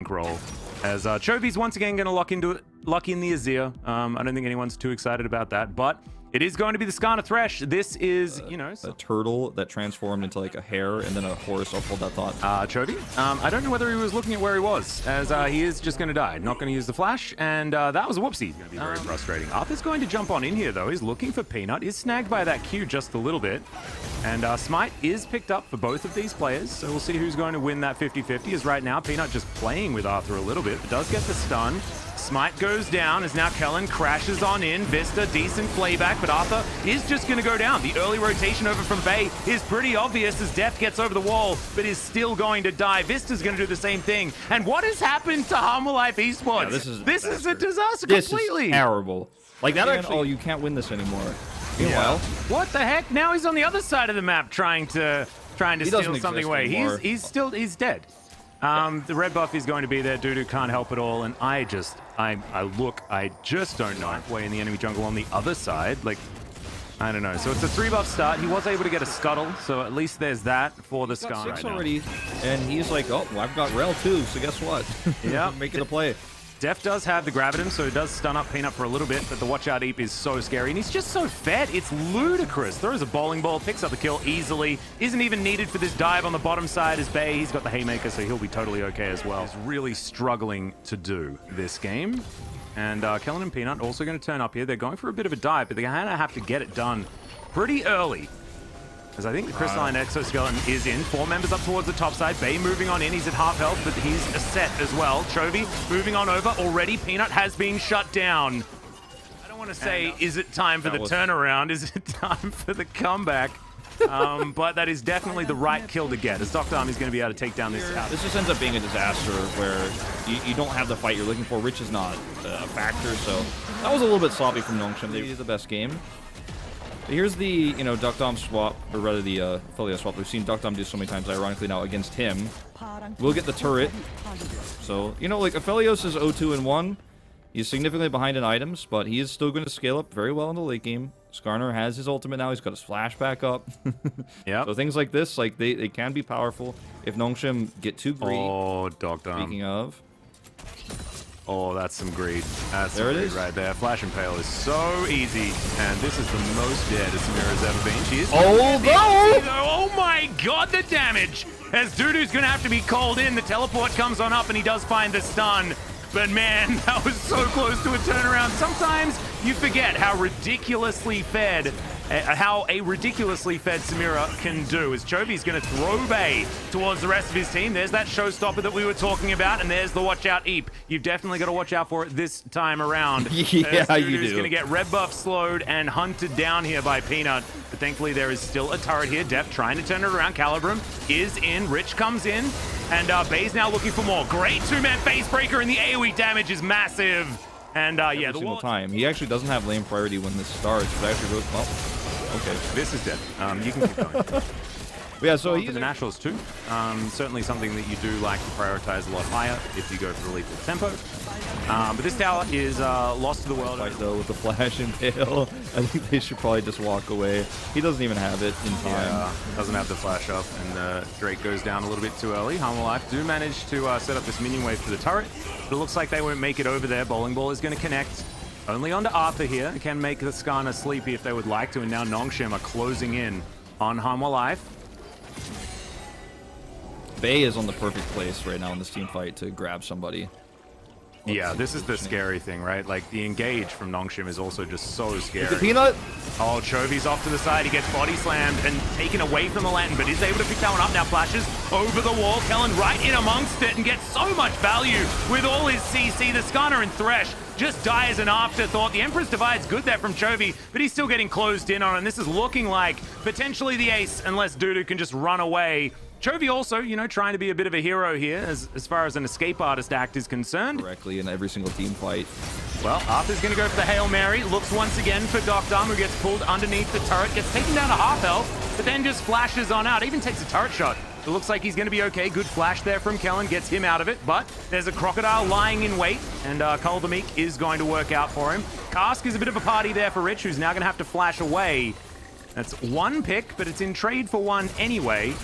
bankroll. As Chovy's once again going to lock in the Azir. I don't think anyone's too excited about that, but it is going to be the Skarner Thresh. This is, you know... A turtle that transformed into like a hare and then a horse. I'll hold that thought. Chovy, I don't know whether he was looking at where he was, as he is just going to die. Not going to use the flash, and that was a whoopsie. Going to be very frustrating. Arthur's going to jump on in here, though. He's looking for Peanut. Is snagged by that Q just a little bit. And Smite is picked up for both of these players, so we'll see who's going to win that 50-50. As right now, Peanut just playing with Arthur a little bit, but does get the stun. Smite goes down as now Kellen crashes on in. Vista, decent playback, but Arthur is just going to go down. The early rotation over from Bay is pretty obvious as Deft gets over the wall, but is still going to die. Vista's going to do the same thing. And what has happened to Harmor Life Esports? Yeah, this is a disaster this completely. Is terrible. Like that actually... Oh, you can't win this ananymore. Meanwhile, what the heck? Now he's on the other side of the map trying to steal something away. He's dead. The red buff is going to be there. Dudu can't help it all, and I just don't know. Way in the enemy jungle on the other side, like, I don't know. So it's a 3-buff start. He was able to get a scuttle, so at least there's that for the Skarner right now. Already, and he's like, oh, well, I've got Rel too, so guess what? Yeah, making a play. Def does have the Gravitum, so it does stun up Peanut for a little bit, but the Watch Out Eep is so scary, and he's just so fed. It's ludicrous. Throws a bowling ball, picks up the kill easily. Isn't even needed for this dive on the bottom side as Bay. He's got the Haymaker, so he'll be totally okay as well. He's really struggling to do this game. And Kellen and Peanut also going to turn up here. They're going for a bit of a dive, but they're going to have to get it done pretty early. As I think the Crystalline Exoskeleton is in. 4 members up towards the top side. Bay moving on in. He's at half health, but he's set as well. Chovy moving on over. Already, Peanut has been shut down. I don't want to say, is it time for the turnaround? Is it time for the comeback? But that is definitely the right kill to get, as Dr. Army's going to be able to take down this house. This just ends up being a disaster where you don't have the fight you're looking for. Rich is not a factor, so that was a little bit sloppy from Nongshim. They did the best game. Here's the, you know, Duck Dom swap, or rather the Aphelios swap. We've seen Duck Dom do so many times, ironically, now against him. We'll get the turret. So, you know, like, Aphelios is 0-2-1. He's significantly behind in items, but he is still going to scale up very well in the late game. Skarner has his ultimate now. He's got his flash back up. Yeah. So things like this, like, they can be powerful if Nongshim get too greedy. Oh, Duck Dom. Speaking of... Oh, that's some greed. That's there some it greed is. Right there. Flash and Pale is so easy. And this is the most dead as Samira's ever been. She is... Oh my god, the damage! As Dudu's going to have to be called in. The teleport comes on up and he does find the stun. But man, that was so close to a turnaround. Sometimes you forget how ridiculously fed Samira can do. As Chovy's going to throw Bay towards the rest of his team. There's that showstopper that we were talking about, and there's the Watch Out Eep. You've definitely got to watch out for it this time around. Yeah, you do. He's going to get red buff slowed and hunted down here by Peanut. But thankfully, there is still a turret here. Def trying to turn it around. Calibrum is in. Rich comes in. And Bay's now looking for more. Great 2-man face breaker, and the AoE damage is massive. And yeah, every single time. He actually doesn't have lane priority when this starts, but actually goes, well, okay. This is dead. You can keep going. Yeah, so he's the naturals too. Certainly something that you do like to prioritize a lot higher if you go for the lethal tempo. But this tower is lost to the world. Fight though with the flash and Pale. I think they should probably just walk away. He doesn't even have it in time. Yeah, doesn't have the flash up, and Drake goes down a little bit too early. Harmor Life do manage to set up this minion wave for the turret, but it looks like they won't make it over there. Bowling Ball is going to connect. Only onto Arthur here. Can make the Skarner sleepy if they would like to, and now Nongshim are closing in on Harmor Life. Bay is on the perfect place right now in this team fight to grab somebody. Yeah, this is the scary thing, right? Like, the engage from Nongshim is also just so scary. The Peanut! Oh, Chovy's off to the side. He gets body slammed and taken away from the lantern, but is able to pick that one up now. Flashes over the wall. Kellen right in amongst it and gets so much value with all his CC. The Skarner and Thresh just die as an afterthought. The Emperor's Divide's good there from Chovy, but he's still getting closed in on, and this is looking like potentially the ace unless Dudu can just run away. Chovy also, you know, trying to be a bit of a hero here as far as an escape artist act is concerned. Correctly in every single team fight. Well, Arthur's going to go for the Hail Mary. Looks once again for Doc Dom, who gets pulled underneath the turret. Gets taken down to half health, but then just flashes on out. Even takes a turret shot. It looks like he's going to be okay. Good flash there from Kellen. Gets him out of it, but there's a crocodile lying in wait, and Cole the Meek is going to work out for him. Cask is a bit of a party there for Rich, who's now going to have to flash away. That's one pick, but it's in trade for one anyway.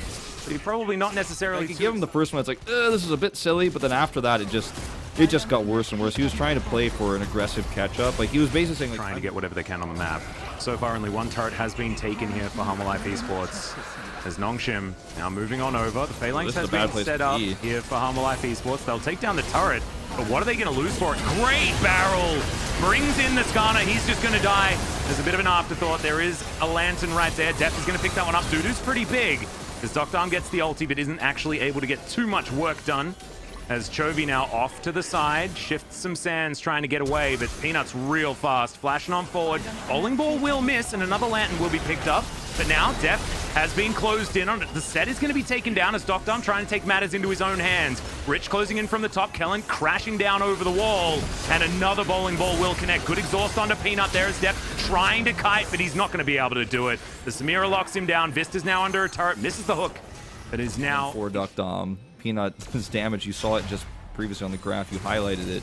But he probably not necessarily... Like, you give him the first one, it's like, this is a bit silly, but then after that, it just got worse and worse. He was trying to play for an aggressive catch-up. Like, he was basically saying, like, trying to get whatever they can on the map. So far, only one turret has been taken here for Humble Life Esports. As Nongshim now moving on over. The Phalanx has been set up here for Humble Life Esports. They'll take down the turret, but what are they going to lose for it? Great barrel! Brings in the Skarner. He's just going to die. There's a bit of an afterthought. There is a lantern right there. Deft is going to pick that one up. Dudu's pretty big. As Doctarm gets the ulti, but isn't actually able to get too much work done. As Chovy now off to the side, shifts some sands trying to get away, but Peanut's real fast, flashing on forward. Bowling ball will miss, and another lantern will be picked up. But now Deft has been closed in on it. The set is going to be taken down as Doctarm trying to take matters into his own hands. Rich closing in from the top, Kellen crashing down over the wall, and another bowling ball will connect. Good exhaust onto Peanut there as Deft trying to kite, but he's not going to be able to do it. The Samira locks him down. Vista's now under a turret, misses the hook, but is now... For Doctarm. Peanut's damage, you saw it just previously on the graph, you highlighted it.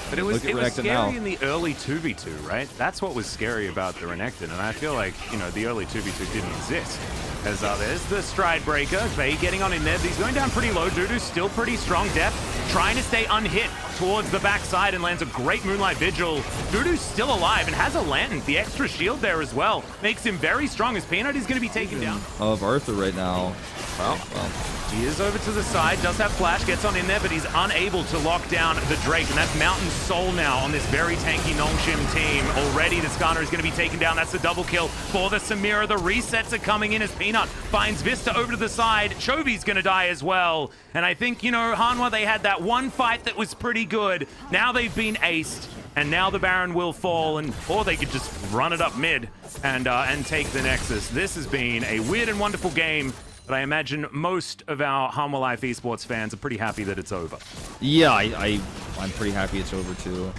But it was scary in the early 2v2, right? That's what was scary about the Renekton, and I feel like, you know, the early 2v2 didn't exist. As there's the Stride Breaker, Bay getting on in there, but he's going down pretty low. Dudu's still pretty strong. Deft trying to stay unhit towards the backside and lands a great Moonlight Vigil. Dudu's still alive and has a lantern. The extra shield there as well makes him very strong as Peanut is going to be taken down. Of Arthur right now. Well. He is over to the side, does have flash, gets on in there, but he's unable to lock down the Drake, and that's Mountain Soul now on this very tanky Nongshim team. Already the Skarner is going to be taken down. That's the double kill for the Samira. The resets are coming in as Peanut finds Vista over to the side. Chovy's going to die as well. And I think, you know, Hanwha, they had that one fight that was pretty good. Now they've been aced, and now the Baron will fall, or they could just run it up mid and take the Nexus. This has been a weird and wonderful game. But I imagine most of our Humble Life Esports fans are pretty happy that it's over. Yeah, I'm pretty happy it's over too.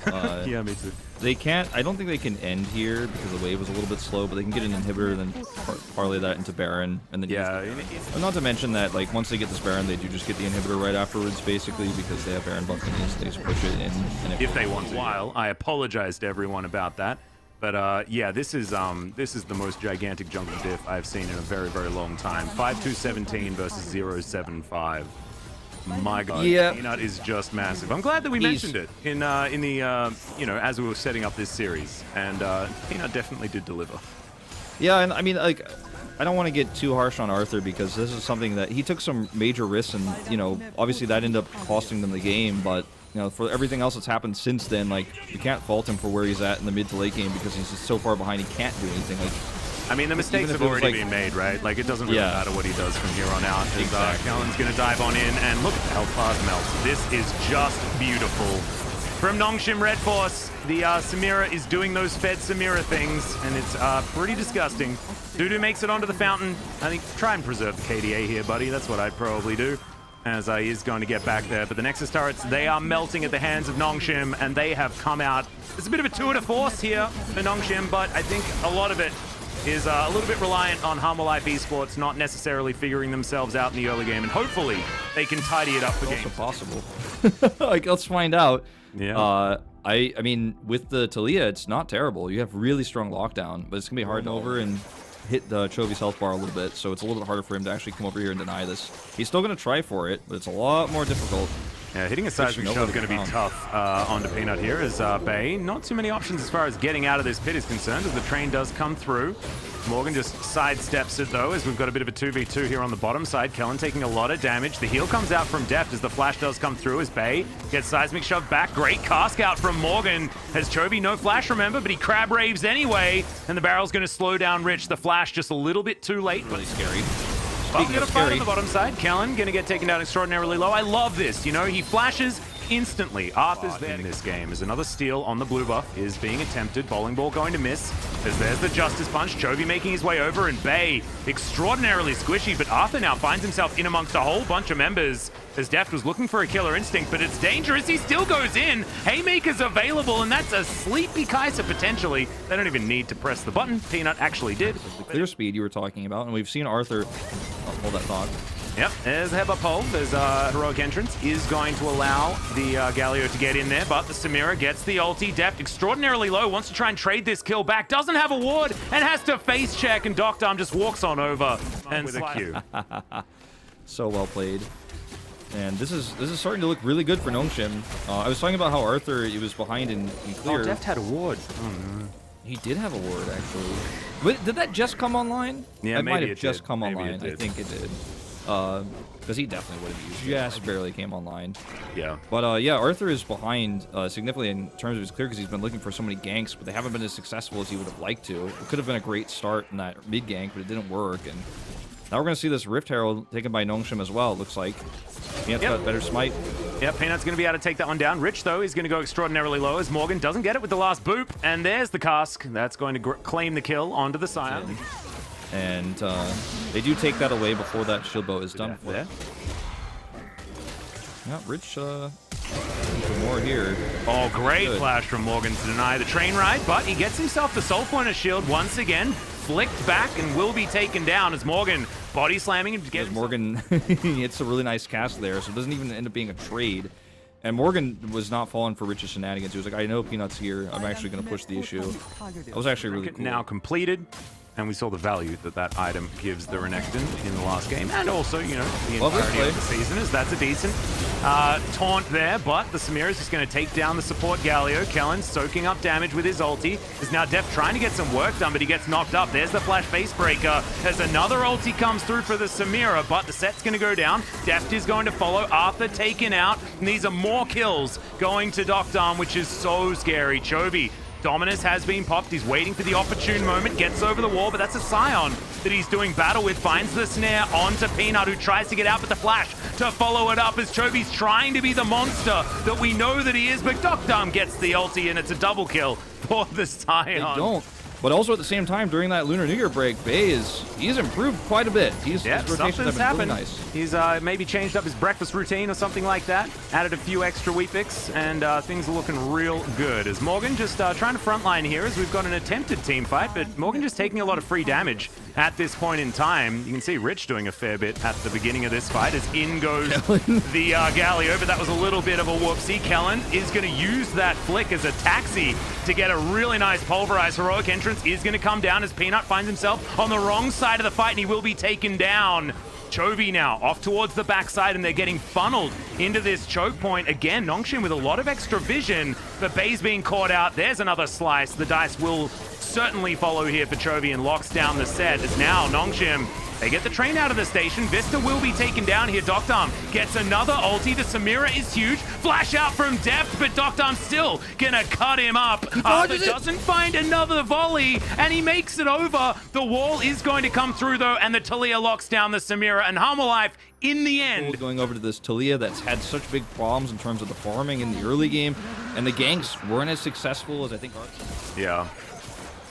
Yeah, me too. They can't. I don't think they can end here because the wave was a little bit slow. But they can get an inhibitor and then parlay that into Baron, and then and not to mention that like once they get this Baron, they do just get the inhibitor right afterwards, basically because they have Baron buff and they just push it in. And if they want to. While I apologize to everyone about that. But yeah, this is the most gigantic jungle diff I've seen in a very, very long time. 5-2-17 versus 0-7-5. My God, yeah. Peanut is just massive. I'm glad that we mentioned it in the you know, as we were setting up this series, and Peanut definitely did deliver. Yeah, and I mean, like, I don't want to get too harsh on Arthur because this is something that he took some major risks, and you know, obviously that ended up costing them the game, but. You know, for everything else that's happened since then, like, you can't fault him for where he's at in the mid to late game because he's just so far behind he can't do anything. Like, I mean, the mistakes have already been made, right? Like, it doesn't really matter what he does from here on out. Exactly. Kellen's going to dive on in, and look at the health bars melts. This is just beautiful. From Nongshim Redforce, the Samira is doing those Fed Samira things, and it's pretty disgusting. Dudu makes it onto the fountain. I think try and preserve the KDA here, buddy. That's what I'd probably do. As he is going to get back there. But the Nexus turrets, they are melting at the hands of Nongshim, and they have come out. It's a bit of a tour de force here for Nongshim, but I think a lot of it is a little bit reliant on Humble Life Esports not necessarily figuring themselves out in the early game, and hopefully they can tidy it up for games. Also possible. Like, let's find out. Yeah. I mean, with the Talia, it's not terrible. You have really strong lockdown, but it's going to be hard over and hit the Chovy's health bar a little bit, so it's a little bit harder for him to actually come over here and deny this. He's still going to try for it, but it's a lot more difficult. Yeah, hitting a seismic shove is going to be tough onto Peanut here as Bay. Not too many options as far as getting out of this pit is concerned as the train does come through. Morgan just sidesteps it though as we've got a bit of a 2v2 here on the bottom side. Kellen taking a lot of damage. The heal comes out from Deft as the flash does come through as Bay gets seismic shoved back. Great cask out from Morgan. Has Chovy no flash, remember, but he crab raves anyway. And the barrel's going to slow down Rich. The flash just a little bit too late. Really scary. But we got a fight on the bottom side. Kellen going to get taken down extraordinarily low. I love this. You know, he flashes instantly. Arthur's there in this game as another steal on the blue buff is being attempted. Bowling ball going to miss as there's the Justice Punch. Chovy making his way over and Bay extraordinarily squishy, but Arthur now finds himself in amongst a whole bunch of members as Deft was looking for a killer instinct, but it's dangerous. He still goes in. Haymaker's available, and that's a sleepy Kai'Sa potentially. They don't even need to press the button. Peanut actually did. The clear speed you were talking about, and we've seen Arthur hold that thought. Yep, there's a headbutt pole. There's a heroic entrance. Is going to allow the Galio to get in there, but the Samira gets the ulti. Deft extraordinarily low, wants to try and trade this kill back. Doesn't have a ward and has to face check, and Doctarm just walks on over and with a Q. So well played. And this is starting to look really good for Nongshim. I was talking about how Arthur, he was behind in clear. Oh, Deft had a ward. Oh, no. He did have a ward, actually. Wait, did that just come online? Yeah, it might maybe have it just did. come Maybe online. it did. I think it did. Because he definitely would have used it. Just barely came online. Yeah. But yeah, Arthur is behind significantly in terms of his clear because he's been looking for so many ganks, but they haven't been as successful as he would have liked to. It could have been a great start in that mid gank, but it didn't work. And now we're going to see this Rift Herald taken by Nongshim as well, it looks like. Peanut's got better smite. Yep, Peanut's going to be able to take that one down. Rich, though, is going to go extraordinarily low as Morgan doesn't get it with the last boop. And there's the cask. That's going to claim the kill onto the Scion. And they do take that away before that shield bow is done. There. Yeah, Rich, for more here. Oh, great Good. flash from Morgan to deny the train ride, but he gets himself the Soul Pointer shield once again, flicked back and will be taken down as Morgan body slamming and Because Morgan hits a really nice cast there, so it doesn't even end up being a trade. And Morgan was not falling for Rich's shenanigans. He was like, I know Peanut's here. I'm actually going to push the issue. That was actually really cool. Now completed. And we saw the value that that item gives the Renekton in the last game. And also, you know, the entirety of the season is that's a decent taunt there. But the Samira is just going to take down the support Galio. Kellen soaking up damage with his ulti. Is now Deft trying to get some work done, but he gets knocked up. There's the flash face breaker. As another ulti comes through for the Samira, but the set's going to go down. Deft is going to follow. Arthur taken out. And these are more kills going to Doctarm, which is so scary. Chovy. Dominus has been popped. He's waiting for the opportune moment. Gets over the wall, but that's a Scion that he's doing battle with. Finds the snare onto Peanut, who tries to get out with the flash to follow it up as Chovy's trying to be the monster that we know that he is. But Doctarm gets the ulti, and it's a double kill for the Scion. They don't. But also at the same time, during that Lunar New Year break, Bay he's improved quite a bit. His rotations something's have been happened. really nice. He's maybe changed up his breakfast routine or something like that. Added a few extra wheat picks, and things are looking real good. As Morgan just trying to frontline here as we've got an attempted team fight, but Morgan just taking a lot of free damage at this point in time. You can see Rich doing a fair bit at the beginning of this fight as in goes the Galio, but that was a little bit of a whoopsie. Kellen is going to use that flick as a taxi to get a really nice pulverized heroic entrance. Is going to come down as Peanut finds himself on the wrong side of the fight, and he will be taken down. Chovy now off towards the backside, and they're getting funneled into this choke point. Again, Nongshim with a lot of extra vision, but Bay's being caught out. There's another slice. The dice will certainly follow here for Chovy and locks down the set. As now Nongshim, they get the train out of the station. Vista will be taken down here. Doctarm gets another ulti. The Samira is huge. Flash out from Deft, but Doctarm still gonna cut him up. Arthur doesn't find another volley, and he makes it over. The wall is going to come through, though, and the Talia locks down the Samira, and Harmalife, in the end, going over to this Talia that's had such big problems in terms of the farming in the early game, and the ganks weren't as successful as I think Arthur. Yeah.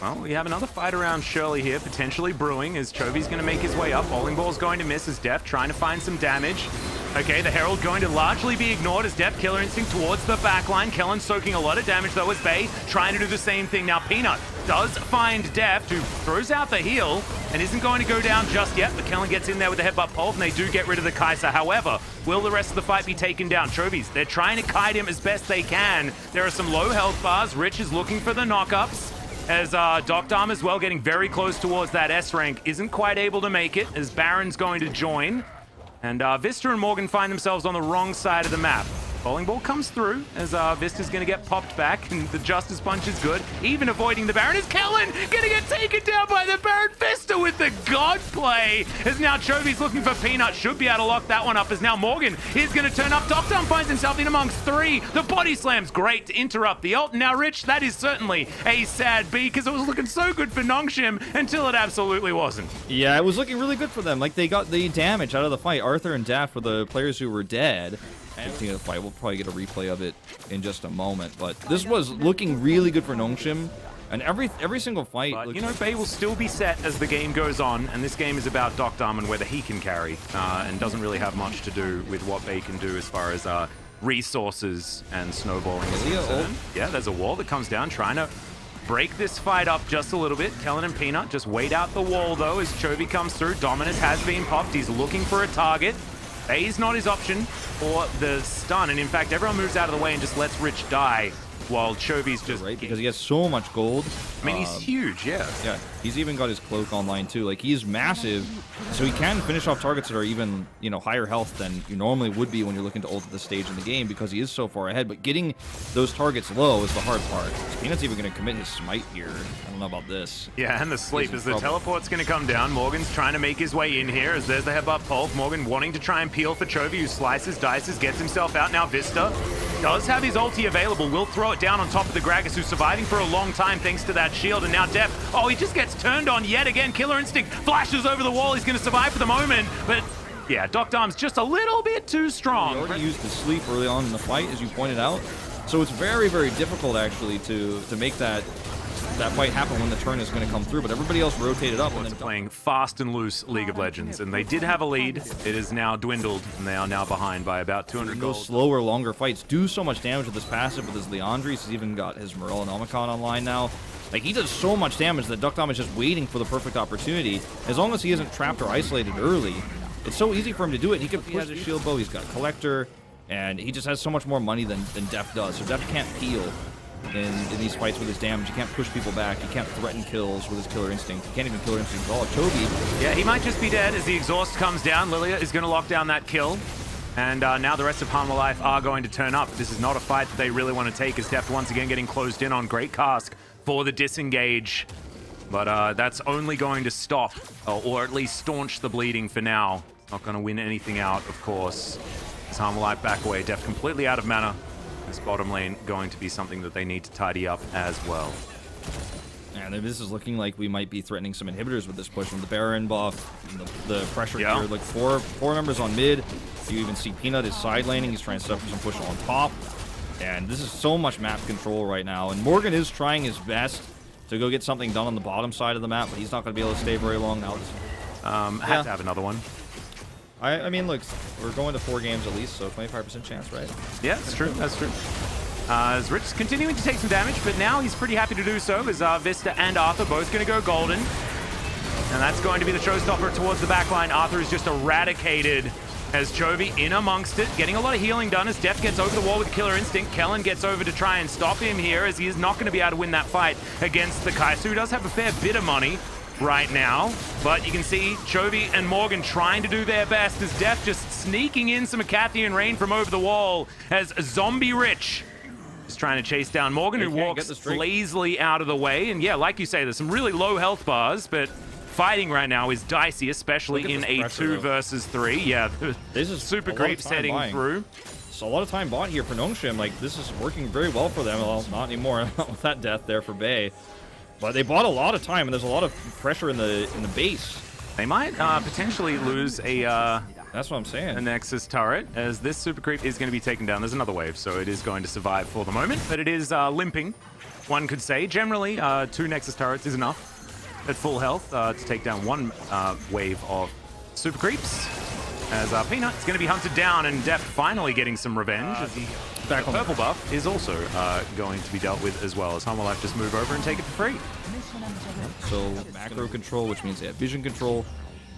Well, we have another fight around Shirley here, potentially brewing, as Chovy's going to make his way up. Bowling Ball's going to miss as Deft trying to find some damage. Okay, the Herald going to largely be ignored as Deft Killer Instinct towards the backline. Kellen soaking a lot of damage, though, as Bay trying to do the same thing. Now, Peanut does find Deft, who throws out the heal and isn't going to go down just yet, but Kellen gets in there with the headbutt pulse, and they do get rid of the Kai'Sa. However, will the rest of the fight be taken down? Chovy's, they're trying to kite him as best they can. There are some low health bars. Rich is looking for the knockups. As Doctarm as well getting very close towards that S rank, isn't quite able to make it as Baron's going to join. And Vista and Morgan find themselves on the wrong side of the map. Bowling Ball comes through as Vista's going to get popped back, and the Justice Punch is good. Even avoiding the Baron is Kellen going to get taken down by the Baron. Vista with the God play as now Chovy's looking for Peanut. Should be able to lock that one up as now Morgan is going to turn up. Doctarm finds himself in amongst three. The body slam's great to interrupt the ult. Now, Rich, that is certainly a sad beat because it was looking so good for Nongshim until it absolutely wasn't. Yeah, it was looking really good for them. Like, they got the damage out of the fight. Arthur and Daft were the players who were dead. And of the fight, we'll probably get a replay of it in just a moment. But this was looking really good for Nongshim. And every single fight... But, you know, Bay will still be set as the game goes on. And this game is about Doctarm and whether he can carry. And doesn't really have much to do with what Bay can do as far as resources and snowballing is concerned. Yeah, there's a wall that comes down trying to break this fight up just a little bit. Kellen and Peanut just wait out the wall, though, as Chovy comes through. Dominus has been popped. He's looking for a target. Bay's not his option for the stun, and in fact, everyone moves out of the way and just lets Rich die while Chovy's just... Right, because he has so much gold. I mean, he's huge, yeah. Yeah, he's even got his cloak online too. Like, he's massive, so he can finish off targets that are even, you know, higher health than you normally would be when you're looking to ult at this stage in the game, because he is so far ahead. But getting those targets low is the hard part. Peanut's even going to commit his smite here. I don't know about this. Yeah, and the sleep as the teleport's going to come down. Morgan's trying to make his way in here as there's the headbutt pulp. Morgan wanting to try and peel for Chovy, who slices, dices, gets himself out. Now Vista does have his ulti available. Will throw it down on top of the Gragas, who's surviving for a long time thanks to that shield. And now Def, oh, he just gets turned on yet again. Killer Instinct flashes over the wall. He's going to survive for the moment, but yeah, Doc Dom's just a little bit too strong. He already used the sleep early on in the fight, as you pointed out. So it's very, very difficult actually to make that fight happen when the turn is going to come through. But everybody else rotated up and then playing fast and loose League of Legends, and they did have a lead. It is now dwindled, and they are now behind by about 200 gold. Those slower, longer fights do so much damage with this passive with his Leandris. He's even got his Morel and Omicron online now. Like, he does so much damage that Duck Dom is just waiting for the perfect opportunity. As long as he isn't trapped or isolated early, it's so easy for him to do it. He has a shield bow, he's got Collector, and he just has so much more money than Def does. So Def can't peel in these fights with his damage. He can't push people back. He can't threaten kills with his Killer Instinct. He can't even Killer Instinct at all. Chovy. Yeah, he might just be dead as the exhaust comes down. Lilia is going to lock down that kill. And now the rest of Hanwha Life are going to turn up. This is not a fight that they really want to take, as Def once again getting closed in on. Great cask for the disengage. But that's only going to stop, or at least staunch the bleeding for now. Not going to win anything out, of course. As Hanwha Life back away. Def completely out of mana. This bottom lane going to be something that they need to tidy up as well. And this is looking like we might be threatening some inhibitors with this push from the Baron buff, the pressure here. Like four members on mid. You even see Peanut is side laning. He's trying to set up some push on top. And this is so much map control right now. And Morgan is trying his best to go get something done on the bottom side of the map, but he's not going to be able to stay very long now. Have to have another one. I mean, look, we're going to 4 games at least, so 25% chance, right? Yeah, that's true. That's true. As Rich is continuing to take some damage, but now he's pretty happy to do so, as Vista and Arthur both going to go golden. And that's going to be the showstopper towards the backline. Arthur is just eradicated as Chovy in amongst it, getting a lot of healing done as Def gets over the wall with Killer Instinct. Kellen gets over to try and stop him here, as he is not going to be able to win that fight against the Kai'Sa, who does have a fair bit of money right now. But you can see Chovy and Morgan trying to do their best as Def just sneaking in some Acathian Rain from over the wall as Zombie Rich is trying to chase down Morgan, who walks lazily out of the way. And yeah, like you say, there's some really low health bars, but fighting right now is dicey, especially in a 2 versus 3. Yeah, this is super creeps heading through. So a lot of time bought here for Nongshim. Like, this is working very well for them. Well, not anymore with that death there for Bay. But they bought a lot of time, and there's a lot of pressure in the base. They might potentially lose a that's what I'm saying. A Nexus turret, as this super creep is going to be taken down. There's another wave, so it is going to survive for the moment, but it is limping, one could say. Generally, 2 Nexus turrets is enough at full health to take down 1 wave of super creeps. As Peanut is going to be hunted down, and Def finally getting some revenge. The purple buff is also going to be dealt with as well, as Hanwha Life just move over and take it for free. So macro control, which means they have vision control.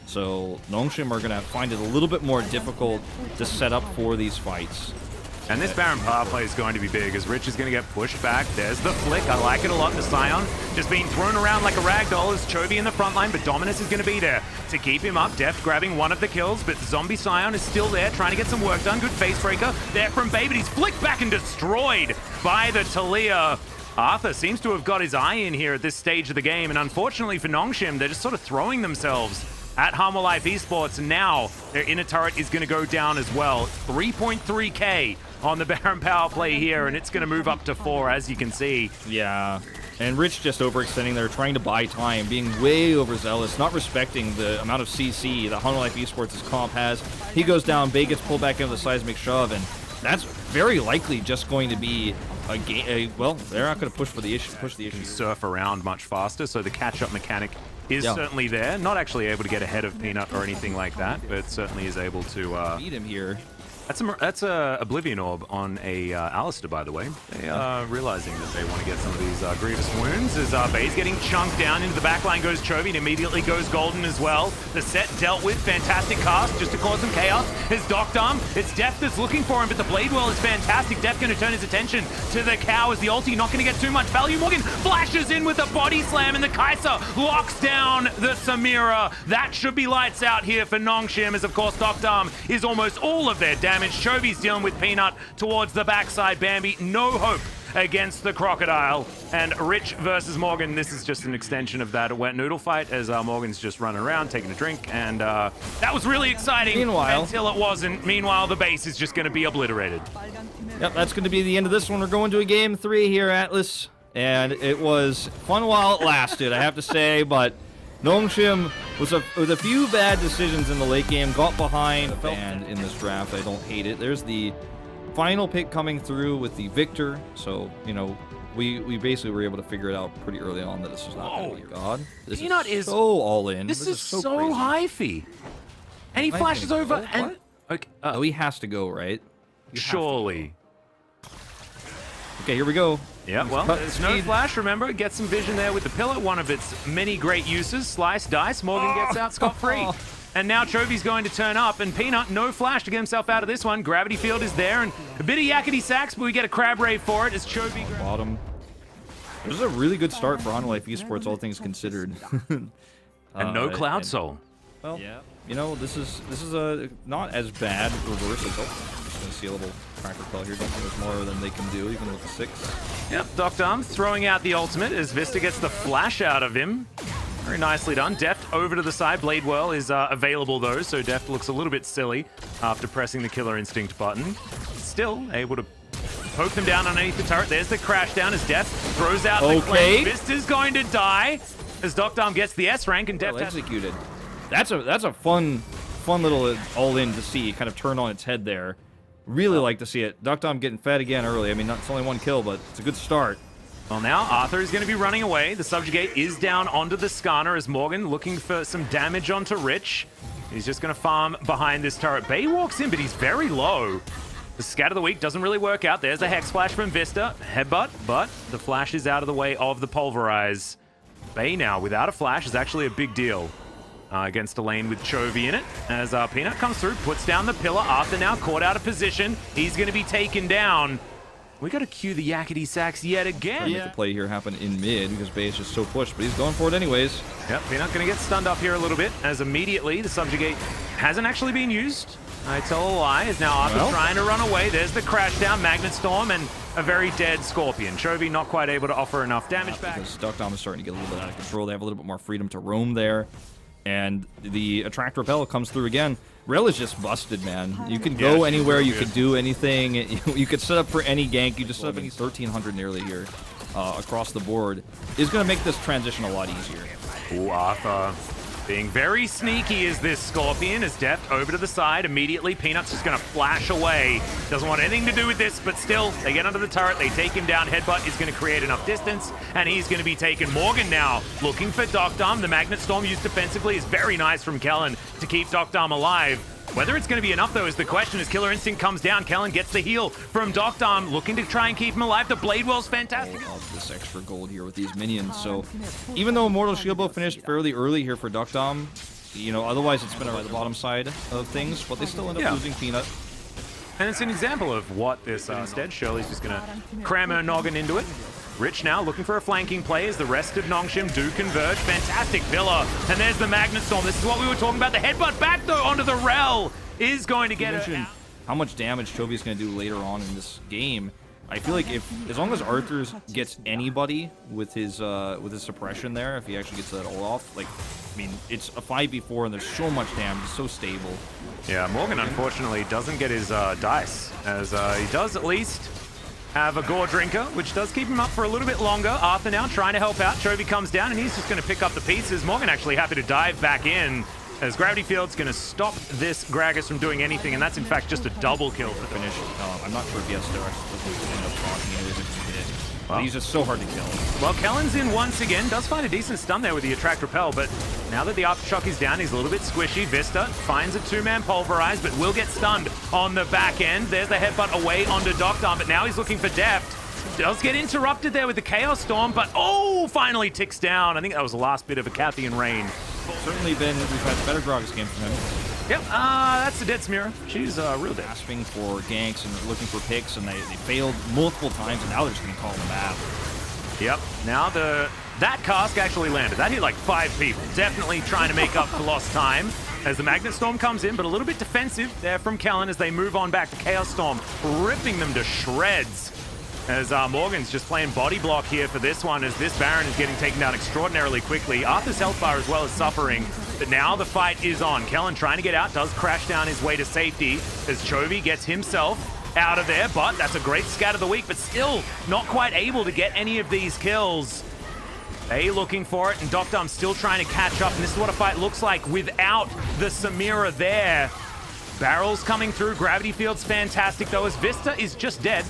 So Nongshim are going to find it a little bit more difficult to set up for these fights. And this Baron power play is going to be big, as Rich is going to get pushed back. There's the flick. I like it a lot. The Scion just being thrown around like a ragdoll as Chovy in the front line, but Dominus is going to be there to keep him up. Def grabbing one of the kills, but the Zombie Scion is still there, trying to get some work done. Good face breaker there from Bay, but he's flicked back and destroyed by the Talia. Arthur seems to have got his eye in here at this stage of the game, and unfortunately for Nongshim, they're just sort of throwing themselves at Hanwha Life Esports, and now their inner turret is going to go down as well. 3.3k on the Baron power play here, and it's going to move up to 4, as you can see. Yeah, and Rich just overextending there, trying to buy time, being way overzealous, not respecting the amount of CC that Hanwha Life Esports' comp has. He goes down, Bay gets pulled back into the seismic shove, and that's very likely just going to be a game. Well, they're not going to push the issue. Surf around much faster, so the catch-up mechanic is certainly there. Not actually able to get ahead of Peanut or anything like that, but certainly is able to beat him here. That's a Oblivion Orb on a Alistair, by the way. They are realizing that they want to get some of these grievous wounds. As Bay's getting chunked down into the backline goes Chovy, and immediately goes Golden as well. The set dealt with, fantastic cast just to cause some chaos. His Doc Arm, it's Deft that's looking for him, but the Blade Well is fantastic. Deft going to turn his attention to the cow as the ulti not going to get too much value. Morgan flashes in with a body slam, and the Kai'Sa locks down the Samira. That should be lights out here for Nongshim, as of course Doc Arm is almost all of their damage. Chovy's dealing with Peanut towards the backside. Bambi, no hope against the Crocodile. And Rich versus Morgan, this is just an extension of that wet noodle fight, as Morgan's just running around, taking a drink, and that was really exciting. Meanwhile, until it wasn't. Meanwhile, the base is just going to be obliterated. Yep, that's going to be the end of this one. We're going to a game 3 here, Atlas, and it was fun while it lasted, I have to say, but Nongshim was with a few bad decisions in the late game, got behind, and in this draft, I don't hate it. There's the final pick coming through with the Victor, so, you know, we basically were able to figure it out pretty early on that this was not going to be God. This Peanut is so all in. This is so crazy. hyphy. And he flashes over, go? and... What? Okay, Oh, he has to go, right? surely. Okay, here we go. Yeah, well, it's no flash, remember? Get some vision there with the pillar, one of its many great uses. Slice, dice, Morgan gets out scot-free. And now Chovy's going to turn up, and Peanut, no flash to get himself out of this one. Gravity Field is there, and a bit of yakety sax, but we get a crab rave for it as Chovy... Bottom. This is a really good start for On Life Esports, all things considered. And no Cloud Soul. Well, yeah. You know, this is a not as bad reverse as just gonna see a little cracker call here. Don't think there's more than they can do, even with the 6. Yep, Doc Arm throwing out the ultimate as Vista gets the flash out of him. Very nicely done. Deft over to the side. Blade Well is available though, so Deft looks a little bit silly after pressing the Killer Instinct button. Still able to poke them down underneath the turret. There's the crash down as Deft throws out the claim. Vista's going to die as Doc Arm gets the S rank and Deft executed. That's a fun little all-in to see, kind of turn on its head there. Really like to see it. Doc Arm getting fed again early. I mean, it's only 1 kill, but it's a good start. Well, now Arthur is going to be running away. The Subjugate is down onto the Skarner as Morgan looking for some damage onto Rich. He's just going to farm behind this turret. Bay walks in, but he's very low. The Scat of the Week doesn't really work out. There's a Hex Flash from Vista. Headbutt, but the flash is out of the way of the Pulverize. Bay now, without a flash, is actually a big deal against a lane with Chovy in it. As Peanut comes through, puts down the pillar. Arthur now caught out of position. He's going to be taken down. We got to cue the yakety sax yet again. Make the play here happen in mid because Bay is just so pushed, but he's going for it anyways. Yep, Peanut going to get stunned up here a little bit as immediately the Subjugate hasn't actually been used. I tell a lie, is now Arthur trying to run away. There's the crash down, Magnet Storm, and a very dead Scorpion. Chovy not quite able to offer enough damage back. Because Doc Arm is starting to get a little bit out of control. They have a little bit more freedom to roam there. And the Attract Repel comes through again. Rel is just busted, man. You can go anywhere, you could do anything. You could set up for any gank. You just set up any 1300 nearly here across the board. Is going to make this transition a lot easier. Ooh, Arthur being very sneaky is this Scorpion. Is Deft over to the side. Immediately, Peanut's just going to flash away. Doesn't want anything to do with this, but still, they get under the turret. They take him down. Headbutt is going to create enough distance, and he's going to be taken. Morgan now looking for Doc Arm. The Magnet Storm used defensively is very nice from Kellen to keep Doc Arm alive. Whether it's going to be enough, though, is the question. As Killer Instinct comes down, Kellen gets the heal from Doc Arm, looking to try and keep him alive. The Blade Well's fantastic. Of this extra gold here with these minions. So even though Immortal Shield Bow finished fairly early here for Doc Arm, you know, otherwise it's been by the bottom side of things, but they still end up losing Peanut. And it's an example of what this Stead Shirley's just going to cram her noggin into it. Rich now looking for a flanking play as the rest of Nongshim do converge. Fantastic pillar. And there's the Magnet Storm. This is what we were talking about. The headbutt back, though, onto the Rel is going to get it. How much damage Chovy's going to do later on in this game. I feel like as long as Arthur gets anybody with his suppression there, if he actually gets that all off, like, I mean, it's a 5v4 and there's so much damage, it's so stable. Yeah, Morgan unfortunately doesn't get his dice, as he does at least have a Gore Drinker, which does keep him up for a little bit longer. Arthur now trying to help out. Chovy comes down and he's just going to pick up the pieces. Morgan actually happy to dive back in as Gravity Field's going to stop this Gragas from doing anything, and that's in fact just a double kill for the finish. I'm not sure if he has steroids to end up talking. Well, he's just so hard to kill. Well, Kellen's in once again, does find a decent stun there with the Attract Repel, but now that the Aftershock is down, he's a little bit squishy. Vista finds a two-man Pulverize, but will get stunned on the back end. There's the headbutt away onto Doctor, but now he's looking for Deft. Does get interrupted there with the Chaos Storm, but finally ticks down. I think that was the last bit of a Cathian Rain. Certainly we've had better Gragas games from him. Yep, that's the dead Samira. She's real dead. Asking for ganks and looking for picks, and they failed multiple times, and now they're just going to call them back. Yep, now that cask actually landed. That hit like 5 people. Definitely trying to make up for lost time as the Magnet Storm comes in, but a little bit defensive there from Kellen as they move on back to Chaos Storm, ripping them to shreds. As Morgan's just playing body block here for this one, as this Baron is getting taken down extraordinarily quickly. Arthur's health bar as well as suffering, but now the fight is on. Kellen trying to get out, does crash down his way to safety as Chovy gets himself out of there, but that's a great scat of the week, but still not quite able to get any of these kills. They looking for it, and Doctor's still trying to catch up, and this is what a fight looks like without the Samira there. Barrels coming through, Gravity Field's fantastic though, as Vista is just dead.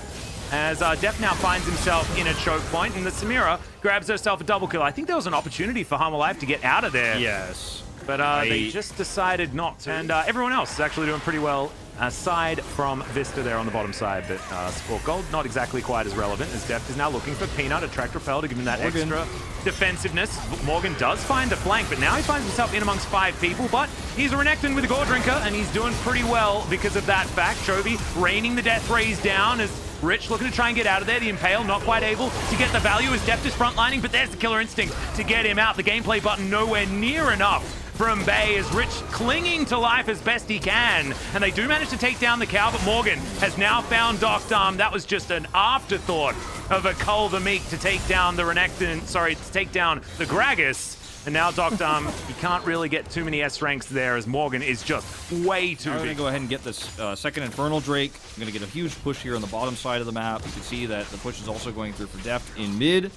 As Def now finds himself in a choke point, and the Samira grabs herself a double kill. I think there was an opportunity for Harmalife to get out of there. Yes. But they just decided not to. And everyone else is actually doing pretty well, aside from Vista there on the bottom side. But Sport Gold, not exactly quite as relevant, as Deft is now looking for Peanut, Attract Repel to give him that extra defensiveness. Morgan does find the flank, but now he finds himself in amongst 5 people. But he's a Renekton with a Gore Drinker, and he's doing pretty well because of that fact. Chovy raining the death rays down as Rich looking to try and get out of there. The Impale not quite able to get the value as Deft is frontlining, but there's the Killer Instinct to get him out. The gameplay button nowhere near enough from Bay as Rich clinging to life as best he can. And they do manage to take down the cow, but Morgan has now found Doctarm. That was just an afterthought of a Cull the Meek to take down the Renekton, to take down the Gragas. And now Doctarm, he can't really get too many S ranks there as Morgan is just way too big. We're going to go ahead and get this second Infernal Drake. I'm going to get a huge push here on the bottom side of the map. You can see that the push is also going through for Deft in mid.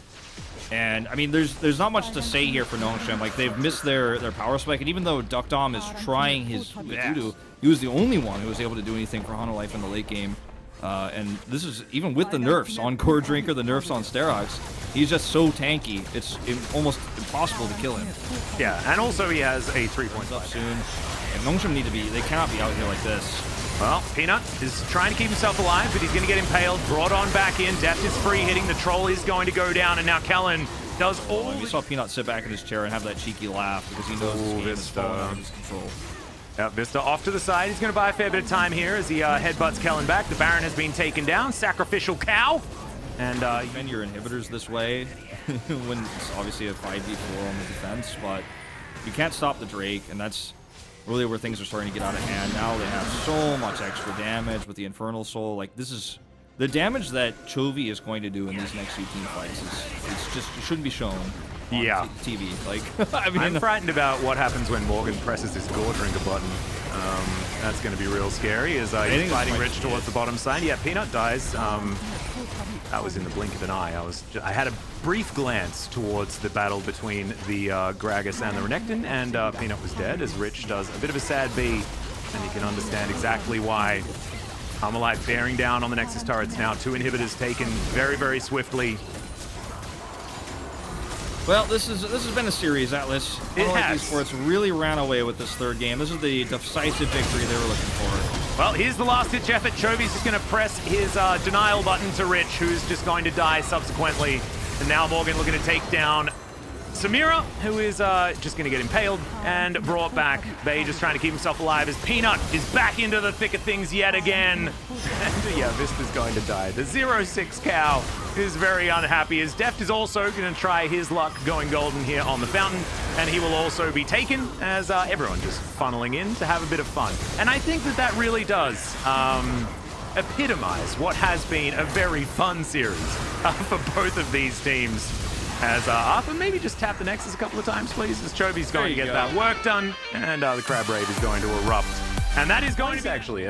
And, I mean, there's not much to say here for Nongshim. Like, they've missed their power spike. And even though Doctarm is trying his voodoo, he was the only one who was able to do anything for Hanalife in the late game. And this is even with the nerfs on Core Drinker, the nerfs on Sterox. He's just so tanky, it's almost impossible to kill him. Yeah, and also he has a 3-point up soon. And Nongshim they cannot be out here like this. Well, Peanut is trying to keep himself alive, but he's going to get impaled, brought on back in. Deft is free hitting, the troll is going to go down, and now Kellen does all... We saw Peanut sit back in his chair and have that cheeky laugh because he knows this game is falling out of his control. Yeah, Vista off to the side. He's going to buy a fair bit of time here as he headbutts Kellen back. The Baron has been taken down. Sacrificial cow. And defend your inhibitors this way when it's obviously a 5v4 on the defense, but you can't stop the Drake, and that's really where things are starting to get out of hand. Now they have so much extra damage with the Infernal Soul. Like, this is the damage that Chovy is going to do in these next few team fights. It's just, it shouldn't be shown on TV. Like, I mean, I'm frightened about what happens when Morgan presses this Gore Drinker button. That's going to be real scary as he's fighting Rich towards the bottom side. Yeah, Peanut dies. That was in the blink of an eye. I had a brief glance towards the battle between the Gragas and the Renekton, and Peanut was dead as Rich does a bit of a sad B, and you can understand exactly why. Harmalife bearing down on the Nexus turrets now. 2 inhibitors taken very, very swiftly. Well, this has been a series, Atlas. It has. Esports really ran away with this third game. This is the decisive victory they were looking for. Well, here's the last-ditch effort. Chovy's just going to press his denial button to Rich, who's just going to die subsequently. And now Morgan looking to take down Samira, who is just going to get impaled and brought back. Bay just trying to keep himself alive as Peanut is back into the thick of things yet again. And yeah, Vista's going to die. The 0-6 cow is very unhappy as Deft is also going to try his luck going golden here on the fountain, and he will also be taken as everyone just funneling in to have a bit of fun. And I think that really does epitomize what has been a very fun series for both of these teams. As Arthur, maybe just tap the Nexus a couple of times, please, as Chovy's going to get that work done, and the Crab Rave is going to erupt. And that is going to actually, as